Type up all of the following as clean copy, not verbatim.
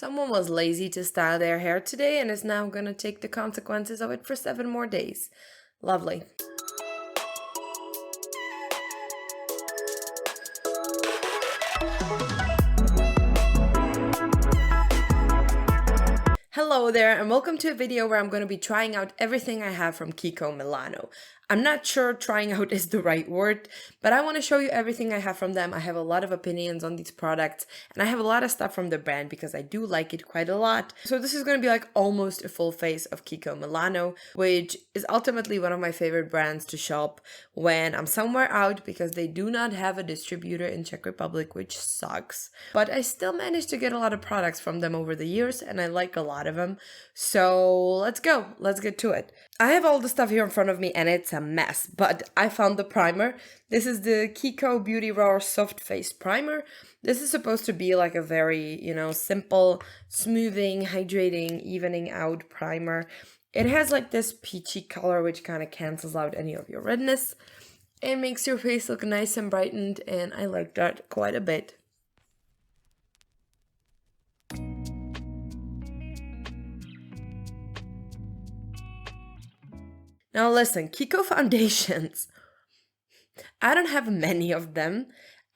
Someone was lazy to style their hair today and is now gonna take the consequences of it for 7 more days. Lovely. Hello there and welcome to a video where I'm going to be trying out everything I have from Kiko Milano. I'm not sure trying out is the right word, but I want to show you everything I have from them. I have a lot of opinions on these products and I have a lot of stuff from the brand because I do like it quite a lot. So this is going to be like almost a full face of Kiko Milano, which is ultimately one of my favorite brands to shop when I'm somewhere out because they do not have a distributor in Czech Republic, which sucks. But I still managed to get a lot of products from them over the years and I like a lot of them. So let's go. Let's get to it. I have all the stuff here in front of me and it's a mess, but I found the primer. This is the Kiko Beauty Raw Soft Face Primer. This is supposed to be like a very, simple, smoothing, hydrating, evening out primer. It has like this peachy color which kind of cancels out any of your redness. It makes your face look nice and brightened and I like that quite a bit. Now listen, Kiko foundations. I don't have many of them.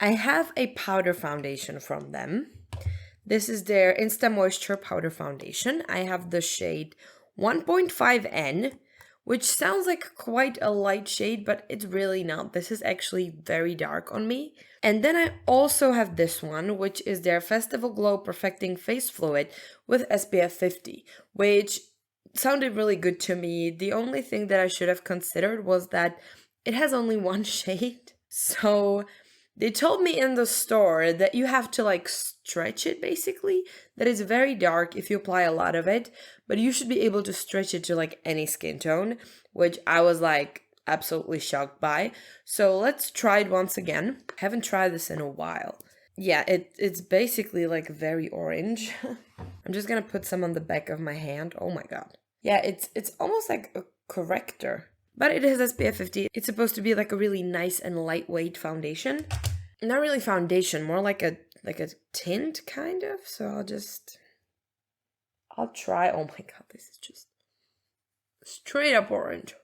I have a powder foundation from them. This is their Insta Moisture Powder Foundation. I have the shade 1.5N, which sounds like quite a light shade, but it's really not. This is actually very dark on me. And then I also have this one, which is their Festival Glow Perfecting Face Fluid with SPF 50, which sounded really good to me. The only thing that I should have considered was that it has only one shade. So they told me in the store that you have to like stretch it basically, that it's very dark if you apply a lot of it, but you should be able to stretch it to like any skin tone, which I was like absolutely shocked by. So let's try it once again. I haven't tried this in a while. Yeah, it's basically like very orange. I'm just gonna put some on the back of my hand. Oh my god. Yeah, it's almost like a corrector, but it has SPF 50. It's supposed to be like a really nice and lightweight foundation. Not really foundation, more like a tint kind of. So I'll try. Oh my god, this is just straight up orange.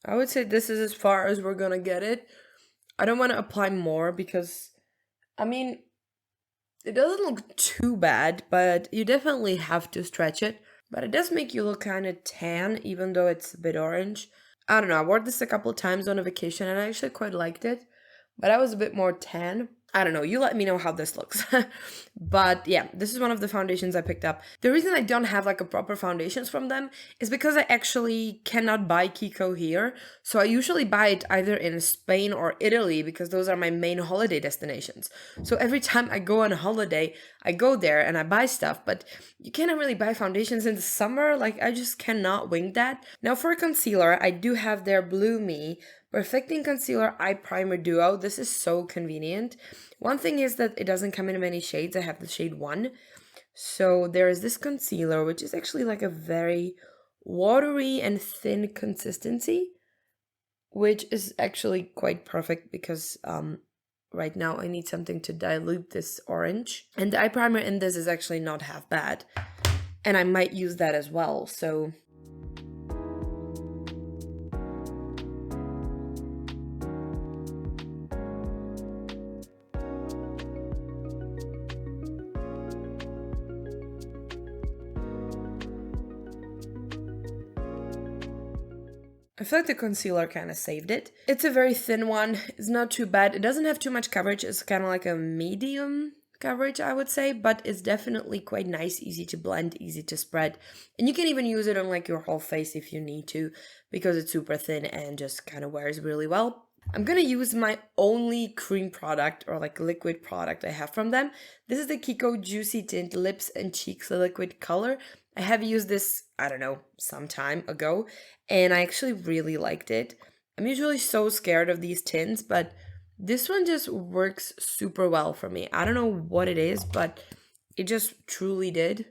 I would say this is as far as we're gonna get it. I don't want to apply more because, I mean, it doesn't look too bad, but you definitely have to stretch it. But it does make you look kind of tan, even though it's a bit orange. I don't know, I wore this a couple times on a vacation and I actually quite liked it. But I was a bit more tan. I don't know, you let me know how this looks. But yeah, this is one of the foundations I picked up. The reason I don't have like a proper foundations from them is because I actually cannot buy Kiko here. So I usually buy it either in Spain or Italy because those are my main holiday destinations. So every time I go on a holiday, I go there and I buy stuff, but you cannot really buy foundations in the summer. Like I just cannot wing that. Now for concealer, I do have their Blue Me Perfecting Concealer Eye Primer Duo. This is so convenient. One thing is that it doesn't come in many shades. I have the shade 1. So there is this concealer, which is actually like a very watery and thin consistency, which is actually quite perfect because right now I need something to dilute this orange. And the eye primer in this is actually not half bad. And I might use that as well, so... I feel like the concealer kind of saved it. It's a very thin one. It's not too bad. It doesn't have too much coverage. It's kind of like a medium coverage, I would say, but it's definitely quite nice, easy to blend, easy to spread. And you can even use it on like your whole face if you need to, because it's super thin and just kind of wears really well. I'm gonna use my only cream product or like liquid product I have from them. This is the Kiko Juicy Tint Lips and Cheeks Liquid Color. I have used this, I don't know, some time ago, and I actually really liked it. I'm usually so scared of these tints, but This one just works super well for me. I don't know what it is, but it just truly did.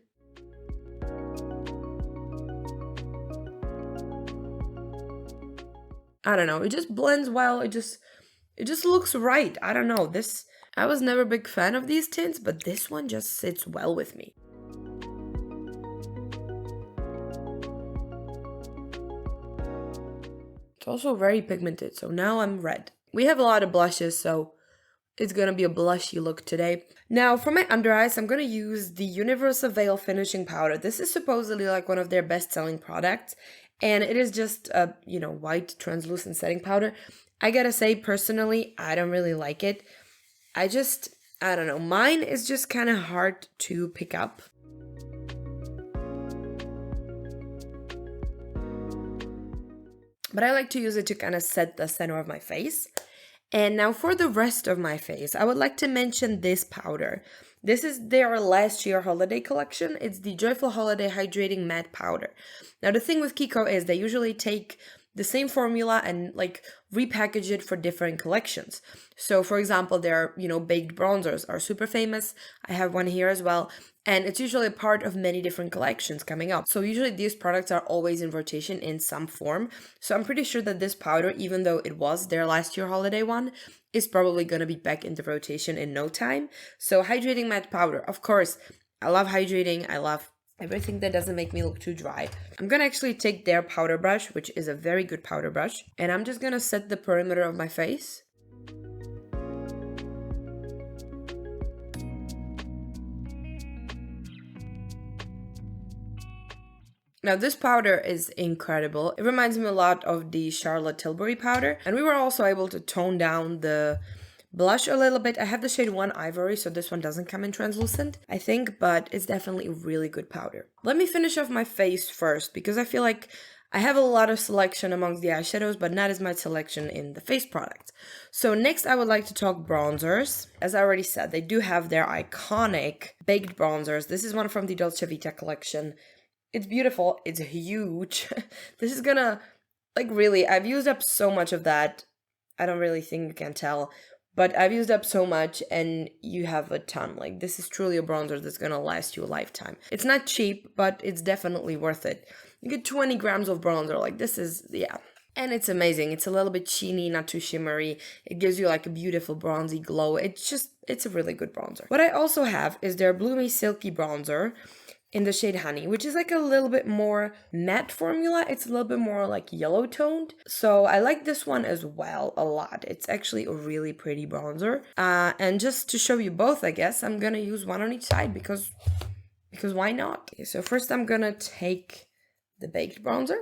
I don't know. It just blends well. It just looks right. I don't know. I was never a big fan of these tints, but this one just sits well with me. It's also very pigmented, so now I'm red. We have a lot of blushes, so it's gonna be a blushy look today. Now, for my under eyes, I'm gonna use the Universal Veil Finishing Powder. This is supposedly like one of their best-selling products, and it is just a, white translucent setting powder. I gotta say, personally, I don't really like it. I don't know. Mine is just kind of hard to pick up. But I like to use it to kind of set the center of my face. And now for the rest of my face, I would like to mention this powder. This is their last year holiday collection. It's the Joyful Holiday Hydrating Matte Powder. Now the thing with Kiko is they usually take the same formula and like repackage it for different collections. So for example, their, baked bronzers are super famous. I have one here as well. And it's usually a part of many different collections coming up. So usually these products are always in rotation in some form. So I'm pretty sure that this powder, even though it was their last year holiday one, is probably going to be back into rotation in no time. So hydrating matte powder, of course, I love hydrating. I love everything that doesn't make me look too dry. I'm gonna actually take their powder brush, which is a very good powder brush, and I'm just gonna set the perimeter of my face. Now this powder is incredible. It reminds me a lot of the Charlotte Tilbury powder, and we were also able to tone down the blush a little bit. I have the shade 1 Ivory, so this one doesn't come in translucent, I think, but it's definitely a really good powder. Let me finish off my face first, because I feel like I have a lot of selection amongst the eyeshadows, but not as much selection in the face products. So next I would like to talk bronzers. As I already said, they do have their iconic baked bronzers. This is one from the Dolce Vita collection. It's beautiful. It's huge. This is gonna, really, I've used up so much of that. I don't really think you can tell. But I've used up so much and you have a ton. This is truly a bronzer that's gonna last you a lifetime. It's not cheap, but it's definitely worth it. You get 20 grams of bronzer. This is, yeah. And it's amazing. It's a little bit sheeny, not too shimmery. It gives you a beautiful bronzy glow. It's a really good bronzer. What I also have is their Bloomy Silky Bronzer in the shade Honey, which is a little bit more matte formula. It's a little bit more yellow toned. So I like this one as well a lot. It's actually a really pretty bronzer. And just to show you both, I guess, I'm gonna use one on each side because why not? Okay, so first I'm gonna take the baked bronzer.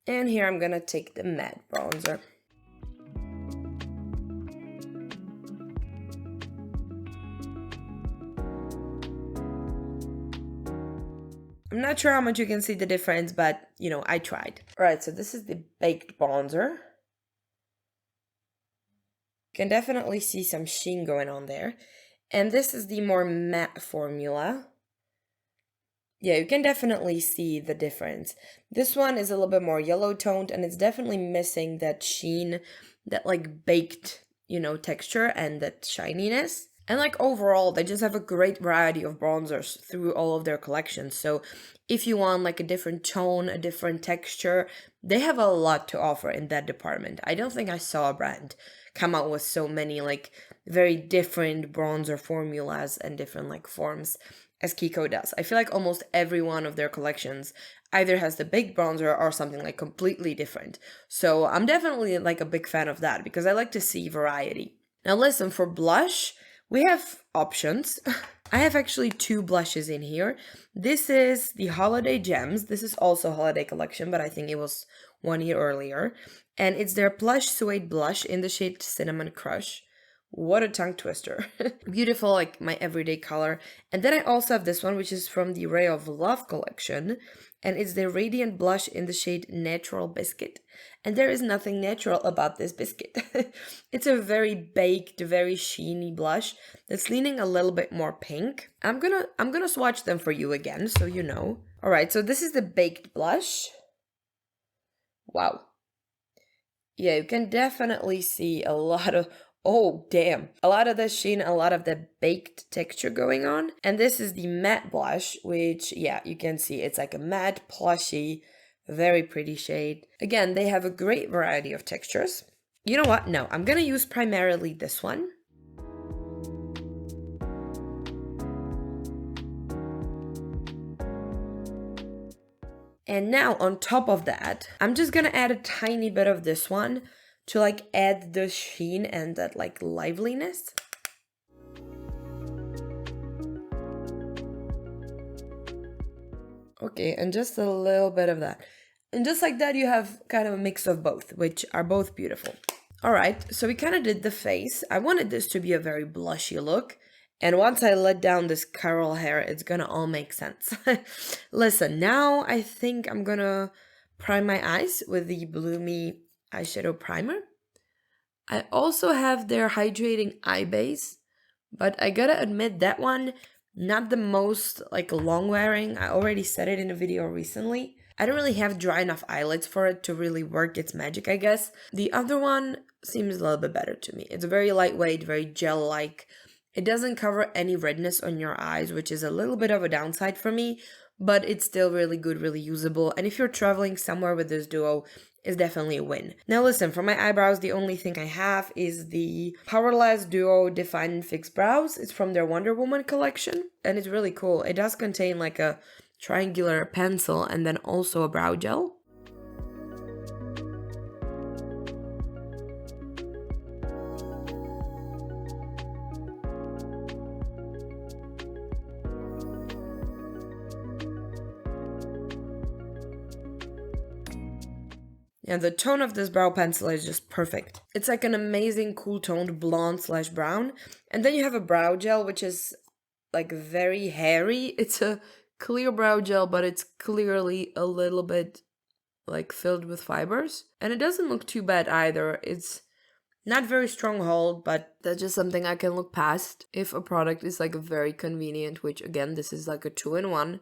And here I'm gonna take the matte bronzer. I'm not sure how much you can see the difference, but I tried. Alright, so this is the baked bronzer. You can definitely see some sheen going on there. And this is the more matte formula. Yeah, you can definitely see the difference. This one is a little bit more yellow toned and it's definitely missing that sheen, that baked, texture and that shininess. And overall, they just have a great variety of bronzers through all of their collections. So if you want a different tone, a different texture, they have a lot to offer in that department. I don't think I saw a brand come out with so many very different bronzer formulas and different forms as Kiko does. I feel almost every one of their collections either has the big bronzer or something completely different. So I'm definitely a big fan of that because I like to see variety. Now listen, for blush, we have options. I have actually 2 blushes in here. This is the Holiday Gems. This is also a holiday collection, but I think it was 1 year earlier. And it's their Plush Suede Blush in the shade Cinnamon Crush. What a tongue twister. Beautiful, my everyday color. And then I also have this one, which is from the Ray of Love collection. and it's the Radiant Blush in the shade Natural Biscuit. And there is nothing natural about this biscuit. It's a very baked, very sheeny blush that's leaning a little bit more pink. I'm gonna swatch them for you again so you know. All right, so this is the baked blush. Wow. Yeah, you can definitely see a lot of, oh damn, a lot of the sheen, a lot of the baked texture going on. And this is the matte blush, which, yeah, you can see it's like a matte, plushy, very pretty shade. Again, they have a great variety of textures. You know what? No, I'm gonna use primarily this one. And now on top of that, I'm just gonna add a tiny bit of this one to like add the sheen and that like liveliness. Okay, and just a little bit of that. And just like that, you have kind of a mix of both, which are both beautiful. All right, so we kind of did the face. I wanted this to be a very blushy look. And once I let down this curl hair, it's gonna all make sense. Listen, now I think I'm gonna prime my eyes with the Bloomy eyeshadow primer. I also have their hydrating eye base, but I gotta admit that one, not the most like long wearing. I already said it in a video recently. I don't really have dry enough eyelids for it to really work its magic, I guess. The other one seems a little bit better to me. It's very lightweight, very gel-like. It doesn't cover any redness on your eyes, which is a little bit of a downside for me, but it's still really good, really usable. And if you're traveling somewhere with this duo, it's definitely a win. Now listen, for my eyebrows, the only thing I have is the Powerless Duo Define and Fix Brows. It's from their Wonder Woman collection, and it's really cool. It does contain like a triangular pencil and then also a brow gel. Yeah, the tone of this brow pencil is just perfect. It's like an amazing cool toned blonde / brown. And then you have a brow gel, which is like very hairy. It's a clear brow gel, but it's clearly a little bit like filled with fibers. And it doesn't look too bad either. It's not very strong hold, but that's just something I can look past if a product is like very convenient, which again, this is like a 2-in-1.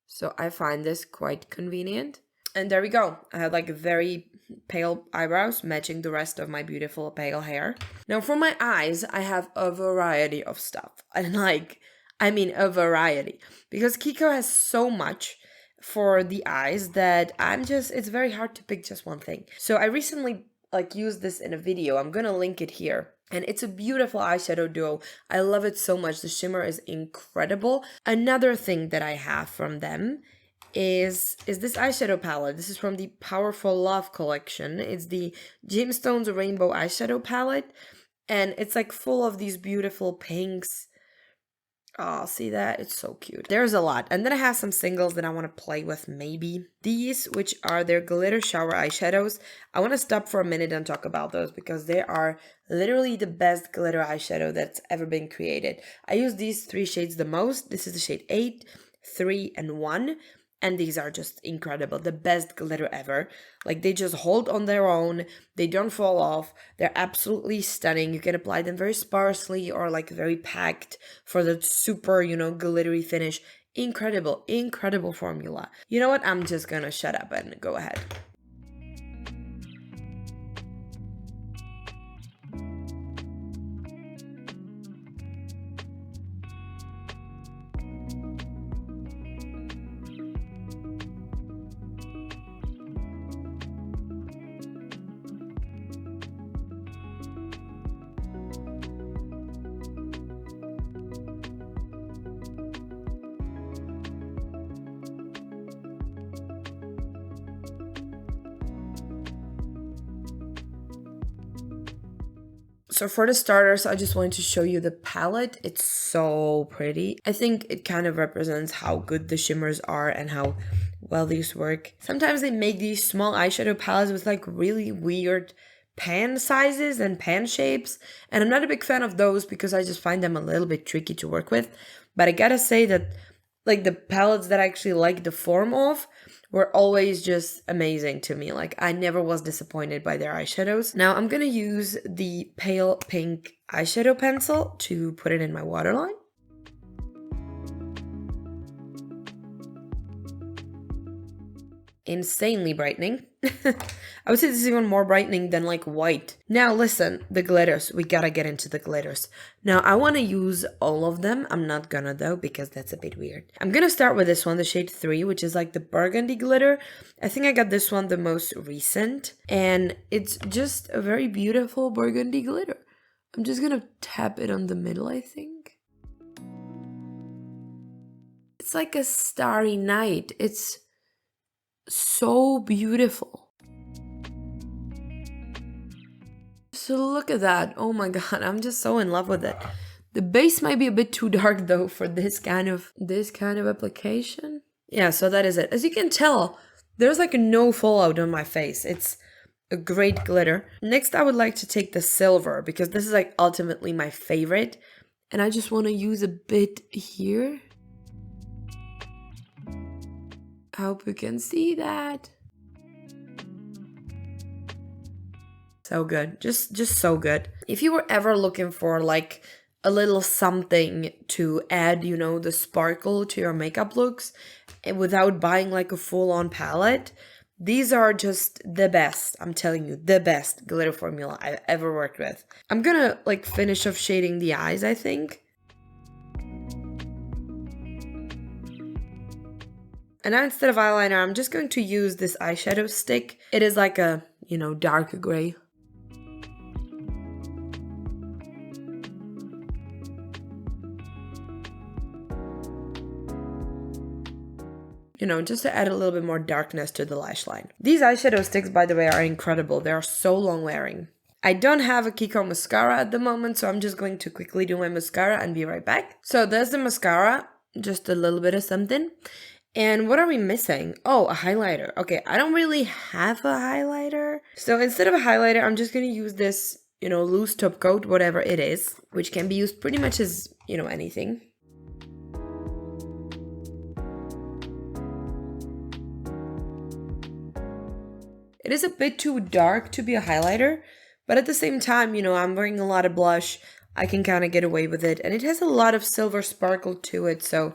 So I find this quite convenient. And there we go. I have like very pale eyebrows matching the rest of my beautiful pale hair. Now for my eyes, I have a variety of stuff. And I mean a variety. Because Kiko has so much for the eyes that it's very hard to pick just one thing. So I recently used this in a video. I'm gonna link it here. And it's a beautiful eyeshadow duo. I love it so much. The shimmer is incredible. Another thing that I have from them is this eyeshadow palette. This is from the Powerful Love collection. It's the Gemstones Rainbow Eyeshadow Palette. And it's like full of these beautiful pinks. Oh, see that? It's so cute. There's a lot. And then I have some singles that I want to play with maybe. These, which are their Glitter Shower eyeshadows. I want to stop for a minute and talk about those because they are literally the best glitter eyeshadow that's ever been created. I use these 3 shades the most. This is the shade 8, 3, and 1. And these are just incredible. The best glitter ever. Like, they just hold on their own. They don't fall off. They're absolutely stunning. You can apply them very sparsely or like very packed for the super, glittery finish. Incredible, incredible formula. You know what? I'm just gonna shut up and go ahead. So for the starters, I just wanted to show you the palette. It's so pretty. I think it kind of represents how good the shimmers are and how well these work. Sometimes they make these small eyeshadow palettes with like really weird pan sizes and pan shapes. And I'm not a big fan of those because I just find them a little bit tricky to work with. But I gotta say that like the palettes that I actually like the form of were always just amazing to me. Like, I never was disappointed by their eyeshadows. Now I'm gonna use the pale pink eyeshadow pencil to put it in my waterline. Insanely brightening. I would say this is even more brightening than like white. Now listen, the glitters. We gotta get into the glitters. Now I want to use all of them. I'm not gonna though, because that's a bit weird. I'm gonna start with this one, the shade 3, which is like the burgundy glitter. I think I got this one the most recent, and it's just a very beautiful burgundy glitter. I'm just gonna tap it on the middle, I think. It's like a starry night. It's so beautiful. So look at that. Oh my god, I'm just so in love with it. The base might be a bit too dark though for this kind of application. Yeah, so that is it. As you can tell, there's like no fallout on my face. It's a great glitter. Next, I would like to take the silver, because this is like ultimately my favorite, and I just want to use a bit here. I hope you can see that. So good. Just so good. If you were ever looking for like a little something to add, you know, the sparkle to your makeup looks without buying like a full-on palette, these are just the best. I'm telling you, the best glitter formula I've ever worked with. I'm gonna like finish off shading the eyes, I think. And now instead of eyeliner, I'm just going to use this eyeshadow stick. It is like a, you know, dark gray. You know, just to add a little bit more darkness to the lash line. These eyeshadow sticks, by the way, are incredible. They are so long wearing. I don't have a Kiko mascara at the moment, so I'm just going to quickly do my mascara and be right back. So there's the mascara, just a little bit of something. And what are we missing? Oh, a highlighter. Okay, I don't really have a highlighter. So instead of a highlighter, I'm just going to use this, you know, loose top coat, whatever it is, which can be used pretty much as, you know, anything. It is a bit too dark to be a highlighter, but at the same time, you know, I'm wearing a lot of blush. I can kind of get away with it. And it has a lot of silver sparkle to it, so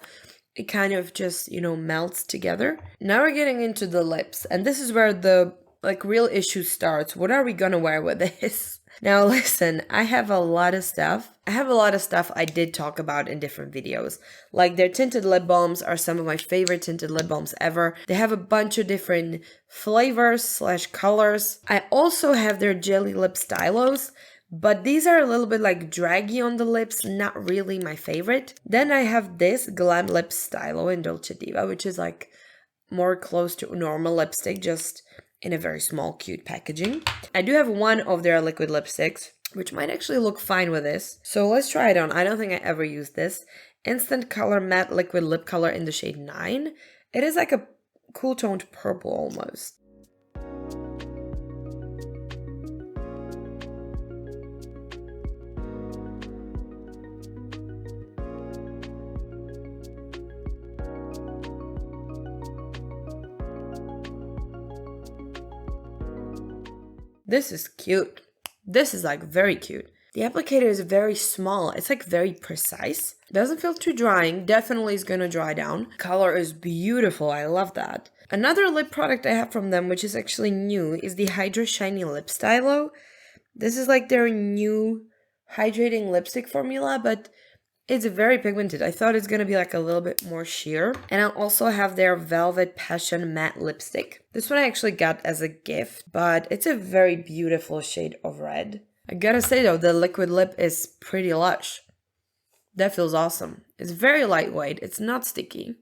it kind of just, you know, melts together. Now we're getting into the lips, and this is where the like real issue starts. What are we gonna wear with this? Now listen, I have a lot of stuff. I did talk about in different videos. Like their tinted lip balms are some of my favorite tinted lip balms ever. They have a bunch of different flavors / colors. I also have their jelly lip stylos, but these are a little bit like draggy on the lips, not really my favorite. Then I have this Glam Lip Stylo in Dolce Diva, which is like more close to normal lipstick, just in a very small, cute packaging. I do have one of their liquid lipsticks, which might actually look fine with this. So let's try it on. I don't think I ever used this. Instant Color Matte Liquid Lip Color in the shade 9. It is like a cool toned purple almost. This is cute. This is like very cute. The applicator is very small. It's like very precise. Doesn't feel too drying. Definitely is gonna dry down. Color is beautiful. I love that. Another lip product I have from them, which is actually new, is the Hydra Shiny Lip Stylo. This is like their new hydrating lipstick formula, but it's very pigmented. I thought it's going to be like a little bit more sheer. And I also have their Velvet Passion Matte Lipstick. This one I actually got as a gift, but it's a very beautiful shade of red. I gotta say though, the liquid lip is pretty lush. That feels awesome. It's very lightweight. It's not sticky.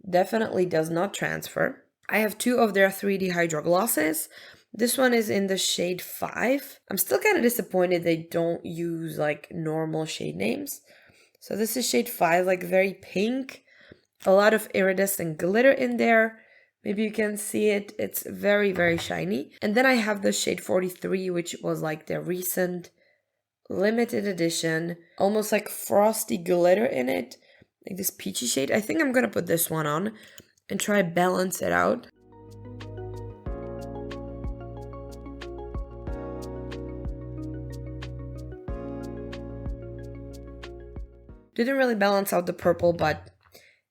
Definitely does not transfer. I have two of their 3D Hydro Glosses. This one is in the shade 5. I'm still kind of disappointed they don't use like normal shade names. So this is shade 5, like very pink. A lot of iridescent glitter in there. Maybe you can see it. It's very, very shiny. And then I have the shade 43, which was like their recent limited edition. Almost like frosty glitter in it. Like this peachy shade. I think I'm going to put this one on. and try to balance it out. Didn't really balance out the purple, but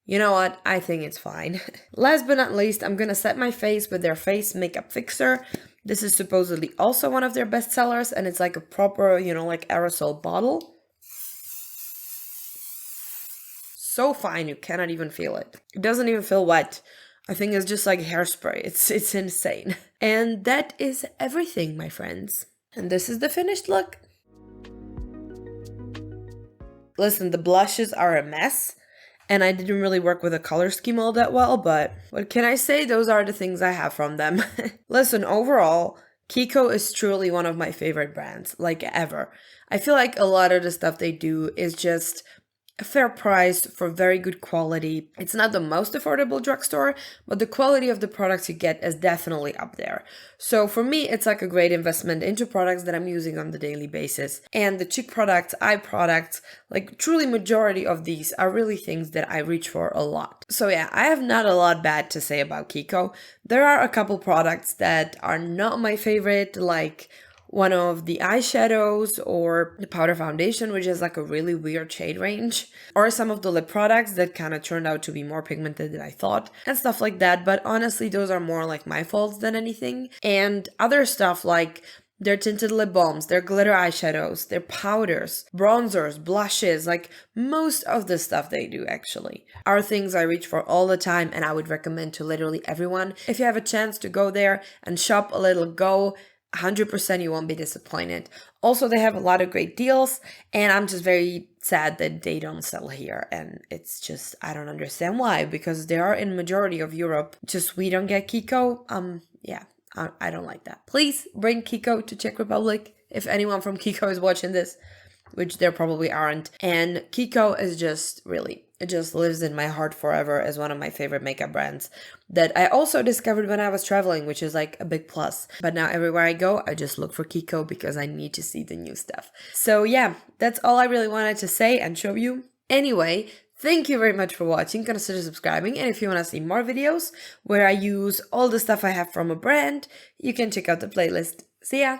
you know what? I think it's fine. Last but not least, I'm gonna set my face with their face makeup fixer. This is supposedly also one of their best sellers, and it's like a proper, like aerosol bottle. So fine, you cannot even feel it. It doesn't even feel wet. I think it's just like hairspray. It's insane. And that is everything, my friends. And this is the finished look. Listen, the blushes are a mess, and I didn't really work with a color scheme all that well, but what can I say? Those are the things I have from them. Listen, overall, Kiko is truly one of my favorite brands, like ever. I feel like a lot of the stuff they do is just a fair price for very good quality. It's not the most affordable drugstore, but the quality of the products you get is definitely up there. So for me, it's like a great investment into products that I'm using on the daily basis. And the cheek products, eye products, like truly majority of these are really things that I reach for a lot. So yeah, I have not a lot bad to say about Kiko. There are a couple products that are not my favorite, like one of the eyeshadows or the powder foundation, which is like a really weird shade range, or some of the lip products that kind of turned out to be more pigmented than I thought, and stuff like that. But honestly, those are more like my faults than anything. And other stuff like their tinted lip balms, their glitter eyeshadows, their powders, bronzers, blushes, like most of the stuff they do actually are things I reach for all the time, and I would recommend to literally everyone. If you have a chance to go there and shop a little, go. 100% you won't be disappointed. Also, they have a lot of great deals, and I'm just very sad that they don't sell here, and it's just, I don't understand why, because they are in majority of Europe, just we don't get Kiko. Yeah, I don't like that. Please bring Kiko to Czech Republic if anyone from Kiko is watching this, which there probably aren't. And Kiko is just really, it just lives in my heart forever as one of my favorite makeup brands that I also discovered when I was traveling, which is like a big plus. But now everywhere I go, I just look for Kiko because I need to see the new stuff. So yeah, that's all I really wanted to say and show you. Anyway, thank you very much for watching. Consider subscribing, and if you want to see more videos where I use all the stuff I have from a brand, you can check out the playlist. See ya!